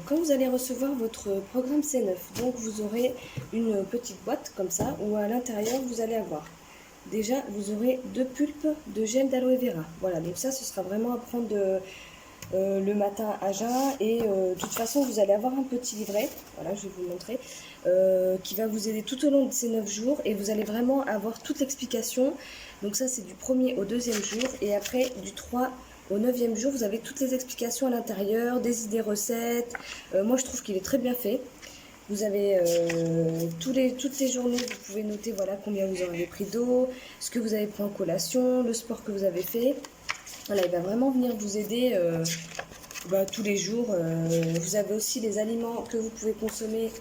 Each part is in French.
quand vous allez recevoir votre programme C9, donc vous aurez une petite boîte comme ça, où à l'intérieur vous allez avoir, déjà vous aurez 2 pulpes de gel d'aloe vera. Voilà, donc ça ce sera vraiment à prendre le matin à jeun, et de toute façon vous allez avoir un petit livret, voilà je vais vous le montrer, qui va vous aider tout au long de ces 9 jours, et vous allez vraiment avoir toute l'explication. Donc ça c'est du 1er au 2e jour, et après du 3 au 9e jour vous avez toutes les explications à l'intérieur, des idées recettes. Moi je trouve qu'il est très bien fait. Vous avez toutes les journées, vous pouvez noter voilà combien vous avez pris d'eau, ce que vous avez pris en collation, le sport que vous avez fait. Voilà, il va vraiment venir vous aider tous les jours. Vous avez aussi les aliments que vous pouvez consommer.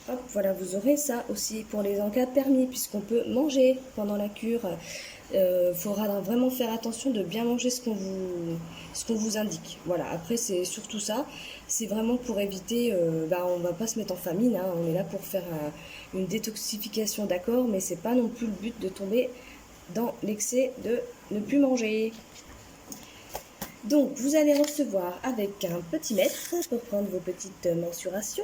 Hop, voilà, vous aurez ça aussi pour les en cas de permis, puisqu'on peut manger pendant la cure. Faudra vraiment faire attention de bien manger ce qu'on vous indique. Voilà, après c'est surtout ça. C'est vraiment pour éviter, on va pas se mettre en famine, hein, on est là pour faire une détoxification, d'accord, mais c'est pas non plus le but de tomber dans l'excès de ne plus manger. Donc vous allez recevoir avec un petit mètre pour prendre vos petites mensurations.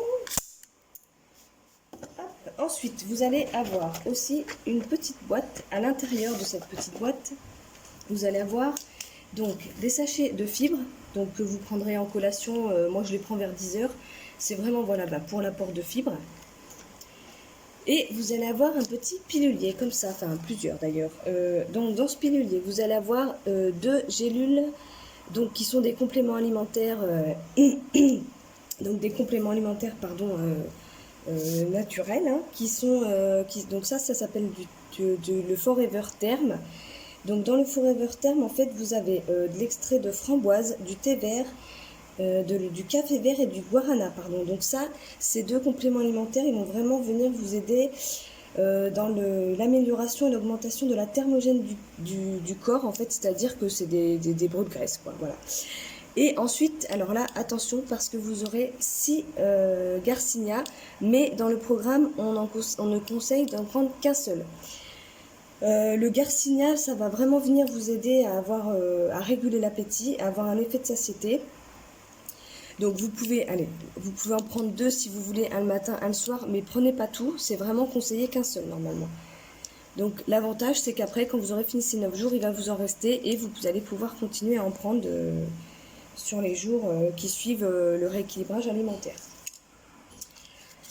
Hop. Ensuite vous allez avoir aussi une petite boîte. À l'intérieur de cette petite boîte vous allez avoir donc des sachets de fibres, donc que vous prendrez en collation. Moi je les prends vers 10 h. C'est vraiment voilà, pour l'apport de fibres. Et vous allez avoir un petit pilulier comme ça, enfin plusieurs d'ailleurs. Donc dans ce pilulier vous allez avoir 2 gélules, donc qui sont des compléments alimentaires, donc des compléments alimentaires naturels, hein, donc ça s'appelle le Forever Term. Donc dans le Forever Term en fait vous avez de l'extrait de framboise, du thé vert, du café vert et du guarana, pardon. Donc ça, ces 2 compléments alimentaires, ils vont vraiment venir vous aider dans l'amélioration et l'augmentation de la thermogène du corps, en fait, c'est-à-dire que c'est des brûles de graisse, quoi, voilà. Et ensuite, alors là, attention, parce que vous aurez 6 Garcinia, mais dans le programme, on ne conseille d'en prendre qu'un seul. Le Garcinia, ça va vraiment venir vous aider à réguler l'appétit, à avoir un effet de satiété. Donc vous pouvez en prendre 2 si vous voulez, un le matin, un le soir, mais prenez pas tout, c'est vraiment conseillé qu'un seul normalement. Donc l'avantage c'est qu'après, quand vous aurez fini ces 9 jours, il va vous en rester, et vous allez pouvoir continuer à en prendre sur les jours qui suivent le rééquilibrage alimentaire.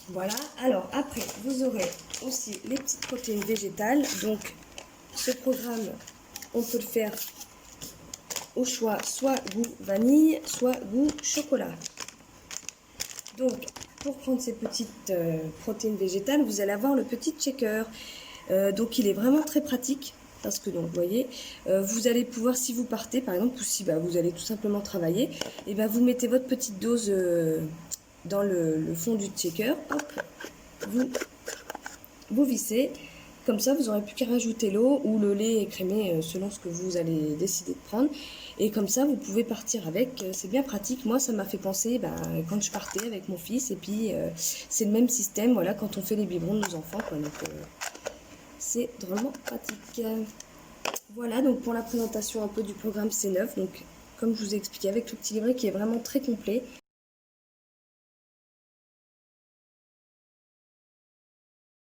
Voilà, alors après vous aurez aussi les petites protéines végétales. Donc ce programme, on peut le faire au choix, soit goût vanille, soit goût chocolat. Donc, pour prendre ces petites protéines végétales, vous allez avoir le petit shaker. Donc, il est vraiment très pratique, parce que, donc, vous voyez, vous allez pouvoir, si vous partez, par exemple, ou si vous allez tout simplement travailler, et vous mettez votre petite dose dans le fond du shaker, hop, vous vissez. Comme ça, vous n'aurez plus qu'à rajouter l'eau ou le lait écrémé selon ce que vous allez décider de prendre. Et comme ça, vous pouvez partir avec. C'est bien pratique. Moi, ça m'a fait penser quand je partais avec mon fils. Et puis, c'est le même système voilà, quand on fait les biberons de nos enfants, quoi. Donc, c'est drôlement pratique. Voilà, donc pour la présentation un peu du programme C9. Donc, comme je vous ai expliqué, avec le petit livret qui est vraiment très complet.